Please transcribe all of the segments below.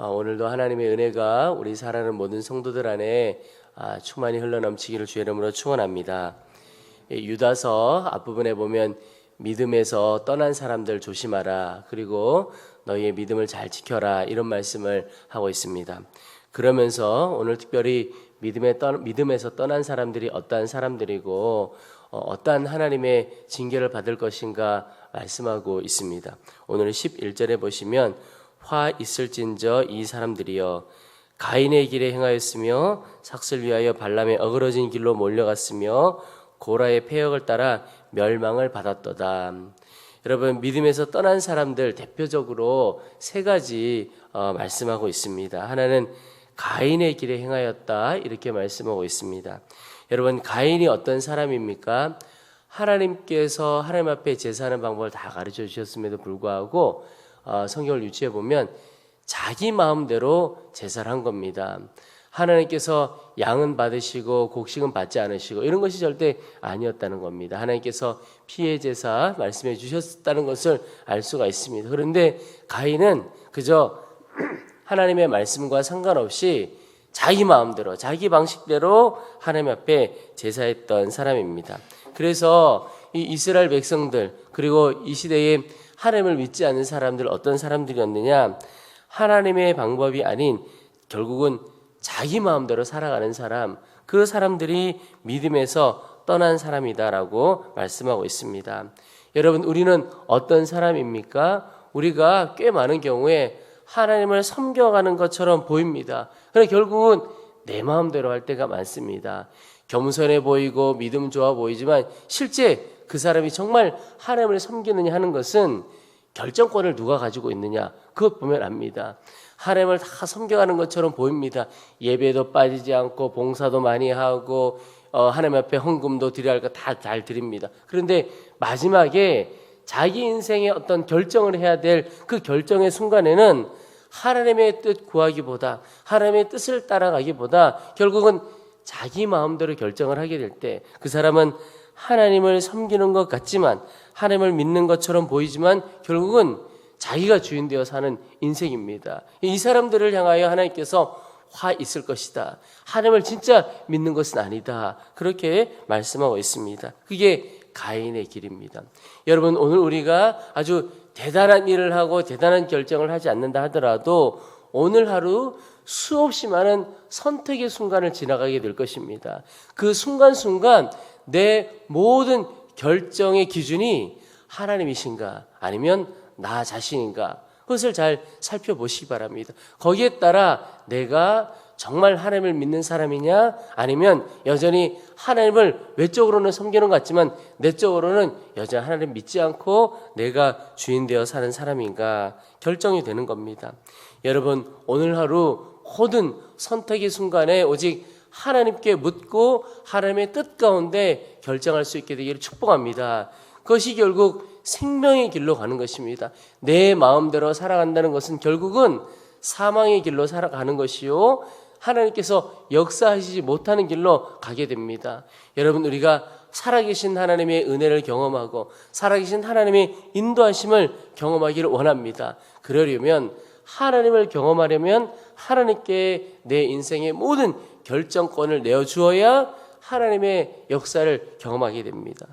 오늘도 하나님의 은혜가 우리 사랑하는 모든 성도들 안에 충만히 흘러넘치기를 주의 이름으로 축원합니다. 유다서 앞부분에 보면 믿음에서 떠난 사람들 조심하라, 그리고 너희의 믿음을 잘 지켜라, 이런 말씀을 하고 있습니다. 그러면서 오늘 특별히 믿음에서 떠난 사람들이 어떠한 사람들이고 어떠한 하나님의 징계를 받을 것인가 말씀하고 있습니다. 오늘 11절에 보시면 화 있을진저 이 사람들이여 가인의 길에 행하였으며 삭슬 위하여 발람의 어그러진 길로 몰려갔으며 고라의 패역을 따라 멸망을 받았도다. 여러분, 믿음에서 떠난 사람들 대표적으로 세 가지 말씀하고 있습니다. 하나는 가인의 길에 행하였다, 이렇게 말씀하고 있습니다. 여러분, 가인이 어떤 사람입니까? 하나님께서 하나님 앞에 제사하는 방법을 다 가르쳐 주셨음에도 불구하고 성경을 유추해 보면 자기 마음대로 제사를 한 겁니다. 하나님께서 양은 받으시고 곡식은 받지 않으시고 이런 것이 절대 아니었다는 겁니다. 하나님께서 피해 제사 말씀해 주셨다는 것을 알 수가 있습니다. 그런데 가인은 그저 하나님의 말씀과 상관없이 자기 마음대로 자기 방식대로 하나님 앞에 제사했던 사람입니다. 그래서 이 이스라엘 백성들, 그리고 이 시대에 하나님을 믿지 않는 사람들, 어떤 사람들이었느냐? 하나님의 방법이 아닌 결국은 자기 마음대로 살아가는 사람, 그 사람들이 믿음에서 떠난 사람이다라고 말씀하고 있습니다. 여러분, 우리는 어떤 사람입니까? 우리가 꽤 많은 경우에 하나님을 섬겨가는 것처럼 보입니다. 그러나 결국은 내 마음대로 할 때가 많습니다. 겸손해 보이고 믿음 좋아 보이지만 실제 그 사람이 정말 하나님을 섬기느냐 하는 것은 결정권을 누가 가지고 있느냐, 그것 보면 압니다. 하나님을 다 섬겨가는 것처럼 보입니다. 예배도 빠지지 않고 봉사도 많이 하고 하나님 앞에 헌금도 드려야 할 거 다 잘 드립니다. 그런데 마지막에 자기 인생의 어떤 결정을 해야 될 그 결정의 순간에는 하나님의 뜻 구하기보다, 하나님의 뜻을 따라가기보다 결국은 자기 마음대로 결정을 하게 될 때 그 사람은 하나님을 섬기는 것 같지만, 하나님을 믿는 것처럼 보이지만 결국은 자기가 주인 되어 사는 인생입니다. 이 사람들을 향하여 하나님께서 화 있을 것이다, 하나님을 진짜 믿는 것은 아니다, 그렇게 말씀하고 있습니다. 그게 가인의 길입니다. 여러분, 오늘 우리가 아주 대단한 일을 하고 대단한 결정을 하지 않는다 하더라도 오늘 하루 수없이 많은 선택의 순간을 지나가게 될 것입니다. 그 순간순간 내 모든 결정의 기준이 하나님이신가 아니면 나 자신인가, 그것을 잘 살펴보시기 바랍니다. 거기에 따라 내가 정말 하나님을 믿는 사람이냐, 아니면 여전히 하나님을 외적으로는 섬기는 것 같지만 내적으로는 여전히 하나님 믿지 않고 내가 주인 되어 사는 사람인가 결정이 되는 겁니다. 여러분, 오늘 하루 모든 선택의 순간에 오직 하나님께 묻고 하나님의 뜻 가운데 결정할 수 있게 되기를 축복합니다. 그것이 결국 생명의 길로 가는 것입니다. 내 마음대로 살아간다는 것은 결국은 사망의 길로 살아가는 것이요, 하나님께서 역사하시지 못하는 길로 가게 됩니다. 여러분, 우리가 살아계신 하나님의 은혜를 경험하고 살아계신 하나님의 인도하심을 경험하기를 원합니다. 그러려면, 하나님을 경험하려면 하나님께 내 인생의 모든 결정권을 내어주어야 하나님의 역사를 경험하게 됩니다.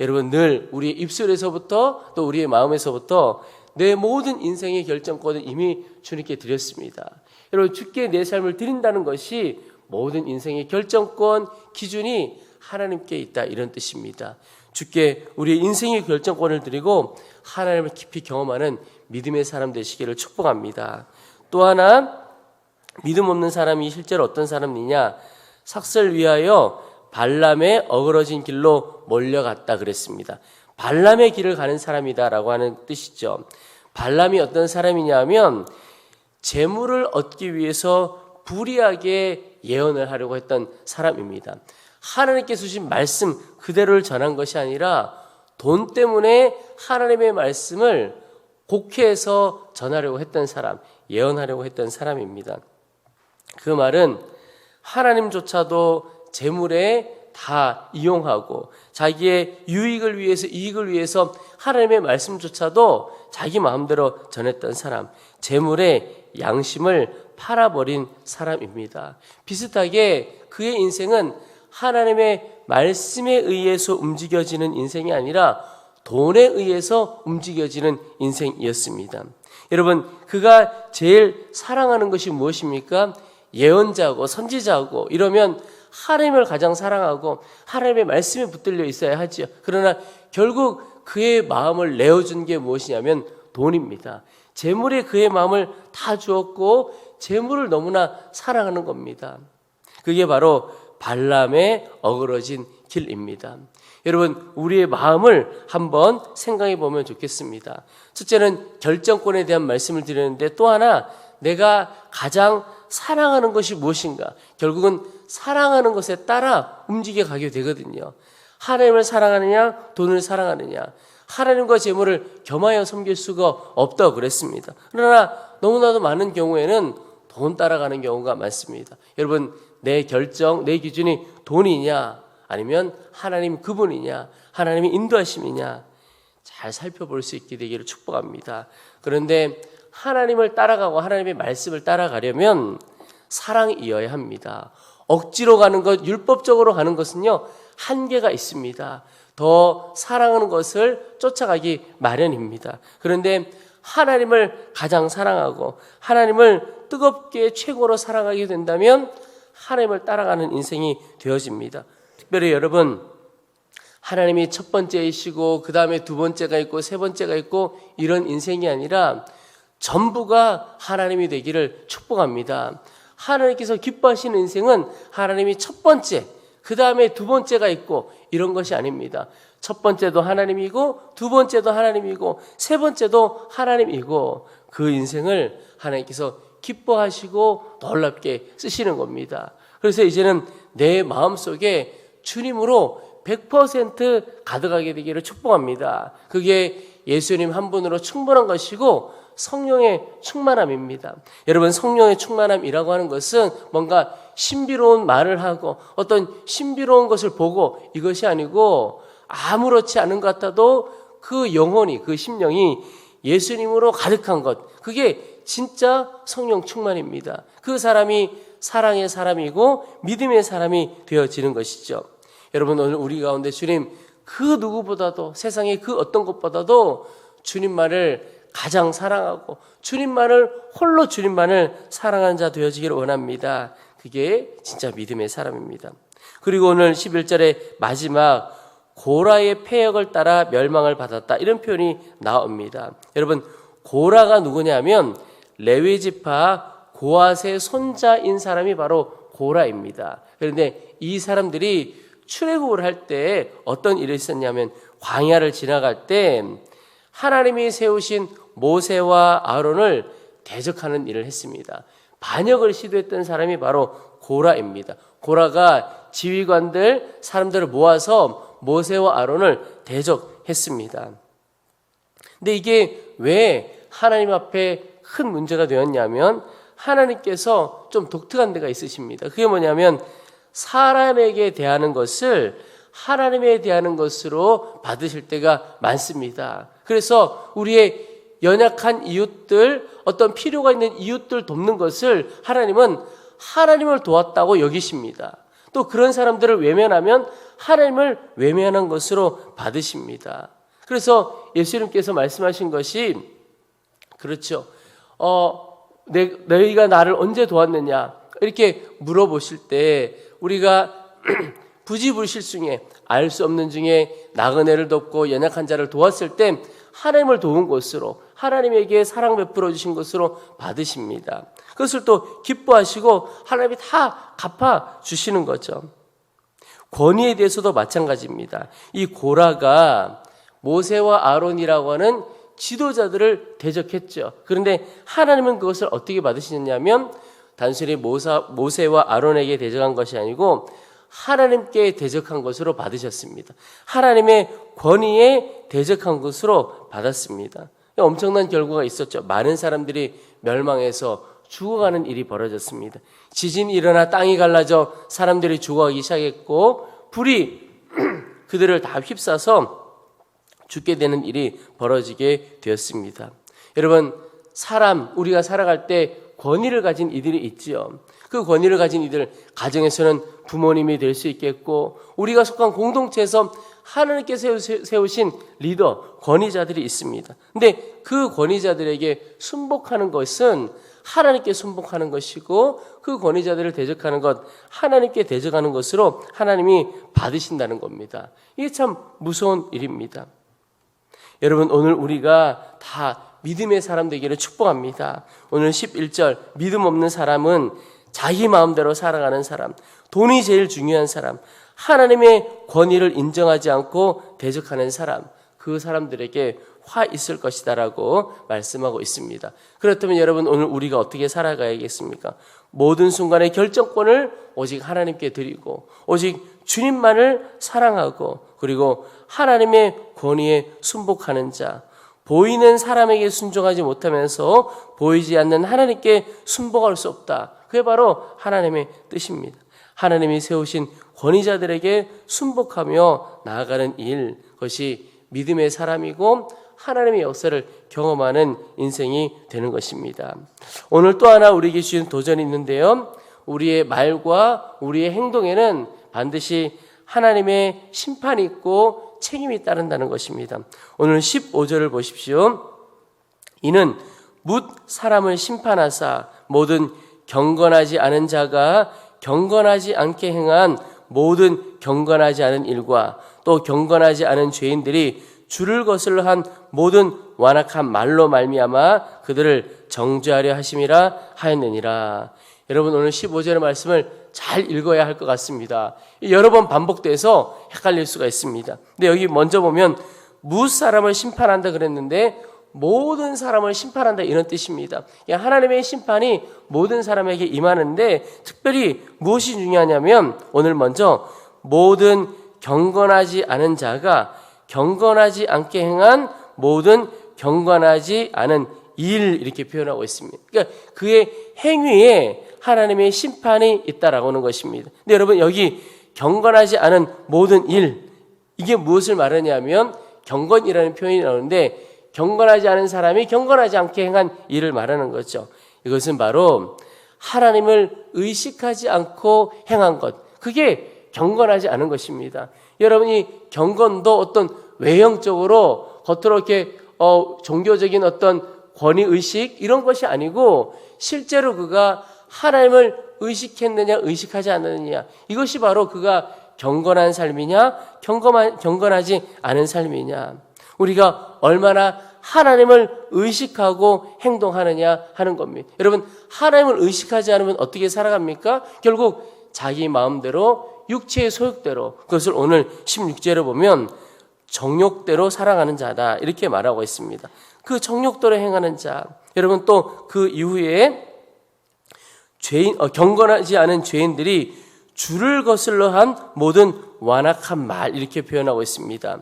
여러분, 늘 우리의 입술에서부터 또 우리의 마음에서부터 내 모든 인생의 결정권을 이미 주님께 드렸습니다. 여러분, 주께 내 삶을 드린다는 것이 모든 인생의 결정권 기준이 하나님께 있다, 이런 뜻입니다. 주께 우리의 인생의 결정권을 드리고 하나님을 깊이 경험하는 믿음의 사람 되시기를 축복합니다. 또 하나, 믿음 없는 사람이 실제로 어떤 사람이냐? 삭슬 위하여 발람의 어그러진 길로 몰려갔다 그랬습니다. 발람의 길을 가는 사람이다라고 하는 뜻이죠. 발람이 어떤 사람이냐 하면 재물을 얻기 위해서 불의하게 예언을 하려고 했던 사람입니다. 하나님께서 주신 말씀 그대로를 전한 것이 아니라 돈 때문에 하나님의 말씀을 곡해해서 전하려고 했던 사람, 예언하려고 했던 사람입니다. 그 말은 하나님조차도 재물에 다 이용하고 자기의 유익을 위해서, 이익을 위해서 하나님의 말씀조차도 자기 마음대로 전했던 사람, 재물의 양심을 팔아버린 사람입니다. 비슷하게 그의 인생은 하나님의 말씀에 의해서 움직여지는 인생이 아니라 돈에 의해서 움직여지는 인생이었습니다. 여러분, 그가 제일 사랑하는 것이 무엇입니까? 예언자고 선지자고 이러면 하나님을 가장 사랑하고 하나님의 말씀에 붙들려 있어야 하지요. 그러나 결국 그의 마음을 내어준 게 무엇이냐면 돈입니다. 재물에 그의 마음을 다 주었고 재물을 너무나 사랑하는 겁니다. 그게 바로 발람의 어그러진 길입니다. 여러분, 우리의 마음을 한번 생각해 보면 좋겠습니다. 첫째는 결정권에 대한 말씀을 드렸는데, 또 하나 내가 가장 사랑하는 것이 무엇인가? 결국은 사랑하는 것에 따라 움직여 가게 되거든요. 하나님을 사랑하느냐, 돈을 사랑하느냐. 하나님과 재물을 겸하여 섬길 수가 없다고 그랬습니다. 그러나 너무나도 많은 경우에는 돈 따라가는 경우가 많습니다. 여러분, 내 결정, 내 기준이 돈이냐 아니면 하나님 그분이냐, 하나님의 인도하심이냐 잘 살펴볼 수 있게 되기를 축복합니다. 그런데 하나님을 따라가고 하나님의 말씀을 따라가려면 사랑이어야 합니다. 억지로 가는 것, 율법적으로 가는 것은요, 한계가 있습니다. 더 사랑하는 것을 쫓아가기 마련입니다. 그런데 하나님을 가장 사랑하고 하나님을 뜨겁게 최고로 사랑하게 된다면 하나님을 따라가는 인생이 되어집니다. 특별히 여러분, 하나님이 첫 번째이시고 그 다음에 두 번째가 있고 세 번째가 있고 이런 인생이 아니라 전부가 하나님이 되기를 축복합니다. 하나님께서 기뻐하시는 인생은 하나님이 첫 번째, 그 다음에 두 번째가 있고 이런 것이 아닙니다. 첫 번째도 하나님이고 두 번째도 하나님이고 세 번째도 하나님이고 그 인생을 하나님께서 기뻐하시고 놀랍게 쓰시는 겁니다. 그래서 이제는 내 마음속에 주님으로 100% 가득하게 되기를 축복합니다. 그게 예수님 한 분으로 충분한 것이고 성령의 충만함입니다. 여러분, 성령의 충만함이라고 하는 것은 뭔가 신비로운 말을 하고 어떤 신비로운 것을 보고 이것이 아니고 아무렇지 않은 것 같아도 그 영혼이, 그 심령이 예수님으로 가득한 것, 그게 진짜 성령 충만입니다. 그 사람이 사랑의 사람이고 믿음의 사람이 되어지는 것이죠. 여러분, 오늘 우리 가운데 주님 그 누구보다도 세상의 그 어떤 것보다도 주님만을 가장 사랑하고 주님만을 홀로 주님만을 사랑하는 자 되어지기를 원합니다. 그게 진짜 믿음의 사람입니다. 그리고 오늘 11절의 마지막 고라의 패역을 따라 멸망을 받았다, 이런 표현이 나옵니다. 여러분, 고라가 누구냐면 레위 지파 고앗의 손자인 사람이 바로 고라입니다. 그런데 이 사람들이 출애굽을 할 때 어떤 일이 있었냐면 광야를 지나갈 때 하나님이 세우신 모세와 아론을 대적하는 일을 했습니다. 반역을 시도했던 사람이 바로 고라입니다. 고라가 지휘관들, 사람들을 모아서 모세와 아론을 대적했습니다. 근데 이게 왜 하나님 앞에 큰 문제가 되었냐면 하나님께서 좀 독특한 데가 있으십니다. 그게 뭐냐면 사람에게 대하는 것을 하나님에 대하는 것으로 받으실 때가 많습니다. 그래서 우리의 연약한 이웃들, 어떤 필요가 있는 이웃들 돕는 것을 하나님은 하나님을 도왔다고 여기십니다. 또 그런 사람들을 외면하면 하나님을 외면한 것으로 받으십니다. 그래서 예수님께서 말씀하신 것이 그렇죠. 너희가 나를 언제 도왔느냐 이렇게 물어보실 때 우리가 부지불식 중에 알 수 없는 중에 나그네를 돕고 연약한 자를 도왔을 때 하나님을 도운 것으로, 하나님에게 사랑 베풀어 주신 것으로 받으십니다. 그것을 또 기뻐하시고 하나님이 다 갚아 주시는 거죠. 권위에 대해서도 마찬가지입니다. 이 고라가 모세와 아론이라고 하는 지도자들을 대적했죠. 그런데 하나님은 그것을 어떻게 받으시냐면 단순히 모세와 아론에게 대적한 것이 아니고 하나님께 대적한 것으로 받으셨습니다. 하나님의 권위에 대적한 것으로 받았습니다. 엄청난 결과가 있었죠. 많은 사람들이 멸망해서 죽어가는 일이 벌어졌습니다. 지진이 일어나 땅이 갈라져 사람들이 죽어가기 시작했고 불이 그들을 다 휩싸서 죽게 되는 일이 벌어지게 되었습니다. 여러분, 우리가 살아갈 때 권위를 가진 이들이 있지요. 그 권위를 가진 이들, 가정에서는 부모님이 될 수 있겠고, 우리가 속한 공동체에서 하나님께서 세우신 리더, 권위자들이 있습니다. 근데 그 권위자들에게 순복하는 것은 하나님께 순복하는 것이고, 그 권위자들을 대적하는 것, 하나님께 대적하는 것으로 하나님이 받으신다는 겁니다. 이게 참 무서운 일입니다. 여러분, 오늘 우리가 다 믿음의 사람 되기를 축복합니다. 오늘 11절, 믿음 없는 사람은 자기 마음대로 살아가는 사람, 돈이 제일 중요한 사람, 하나님의 권위를 인정하지 않고 대적하는 사람, 그 사람들에게 화 있을 것이다라고 말씀하고 있습니다. 그렇다면 여러분, 오늘 우리가 어떻게 살아가야겠습니까? 모든 순간의 결정권을 오직 하나님께 드리고, 오직 주님만을 사랑하고, 그리고 하나님의 권위에 순복하는 자, 보이는 사람에게 순종하지 못하면서 보이지 않는 하나님께 순복할 수 없다. 그게 바로 하나님의 뜻입니다. 하나님이 세우신 권위자들에게 순복하며 나아가는 일, 그것이 믿음의 사람이고 하나님의 역사를 경험하는 인생이 되는 것입니다. 오늘 또 하나 우리에게 주신 도전이 있는데요. 우리의 말과 우리의 행동에는 반드시 하나님의 심판이 있고 책임이 따른다는 것입니다. 오늘 15절을 보십시오. 이는 뭇 사람을 심판하사 모든 경건하지 않은 자가 경건하지 않게 행한 모든 경건하지 않은 일과 또 경건하지 않은 죄인들이 주를 거슬러 한 모든 완악한 말로 말미암아 그들을 정죄하려 하심이라 하였느니라. 여러분, 오늘 15절의 말씀을 잘 읽어야 할 것 같습니다. 여러 번 반복돼서 헷갈릴 수가 있습니다. 근데 여기 먼저 보면 뭇 사람을 심판한다 그랬는데 모든 사람을 심판한다 이런 뜻입니다. 하나님의 심판이 모든 사람에게 임하는데 특별히 무엇이 중요하냐면 오늘 먼저 모든 경건하지 않은 자가 경건하지 않게 행한 모든 경건하지 않은 일, 이렇게 표현하고 있습니다. 그러니까 그의 행위에 하나님의 심판이 있다라고 하는 것입니다. 근데 여러분, 여기 경건하지 않은 모든 일, 이게 무엇을 말하냐면 경건이라는 표현이 나오는데 경건하지 않은 사람이 경건하지 않게 행한 일을 말하는 거죠. 이것은 바로 하나님을 의식하지 않고 행한 것, 그게 경건하지 않은 것입니다. 여러분이 경건도 어떤 외형적으로 겉으로 이렇게 종교적인 어떤 권위의식 이런 것이 아니고 실제로 그가 하나님을 의식했느냐 의식하지 않느냐, 이것이 바로 그가 경건한 삶이냐 경건하지 않은 삶이냐, 우리가 얼마나 하나님을 의식하고 행동하느냐 하는 겁니다. 여러분, 하나님을 의식하지 않으면 어떻게 살아갑니까? 결국 자기 마음대로 육체의 소욕대로, 그것을 오늘 16절에 보면 정욕대로 살아가는 자다 이렇게 말하고 있습니다. 그 정욕대로 행하는 자, 여러분 또 그 이후에 경건하지 않은 죄인들이 주를 거슬러 한 모든 완악한 말, 이렇게 표현하고 있습니다.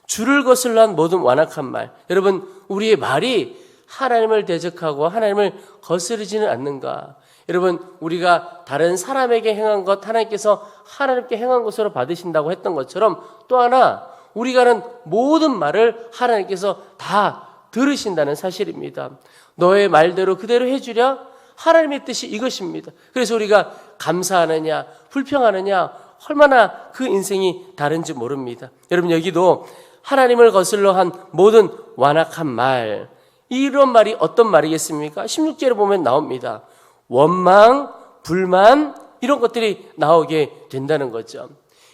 주를 거슬러 한 모든 완악한 말, 여러분 우리의 말이 하나님을 대적하고 하나님을 거스르지는 않는가? 여러분, 우리가 다른 사람에게 행한 것 하나님께서 하나님께 행한 것으로 받으신다고 했던 것처럼 또 하나, 우리가 하는 모든 말을 하나님께서 다 들으신다는 사실입니다. 너의 말대로 그대로 해주랴? 하나님의 뜻이 이것입니다. 그래서 우리가 감사하느냐 불평하느냐 얼마나 그 인생이 다른지 모릅니다. 여러분, 여기도 하나님을 거슬러 한 모든 완악한 말, 이런 말이 어떤 말이겠습니까? 16절에 보면 나옵니다. 원망, 불만, 이런 것들이 나오게 된다는 거죠.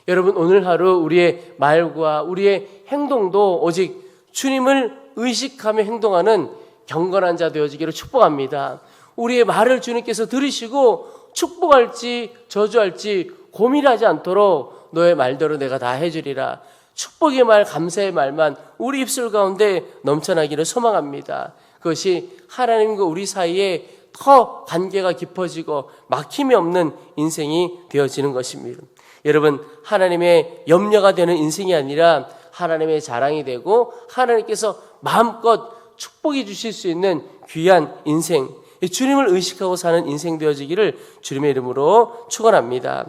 여러분, 오늘 하루 우리의 말과 우리의 행동도 오직 주님을 의식하며 행동하는 경건한 자 되어지기를 축복합니다. 우리의 말을 주님께서 들으시고 축복할지 저주할지 고민하지 않도록 너의 말대로 내가 다 해주리라, 축복의 말, 감사의 말만 우리 입술 가운데 넘쳐나기를 소망합니다. 그것이 하나님과 우리 사이에 더 관계가 깊어지고 막힘이 없는 인생이 되어지는 것입니다. 여러분, 하나님의 염려가 되는 인생이 아니라 하나님의 자랑이 되고 하나님께서 마음껏 축복해 주실 수 있는 귀한 인생, 주님을 의식하고 사는 인생 되어지기를 주님의 이름으로 축원합니다.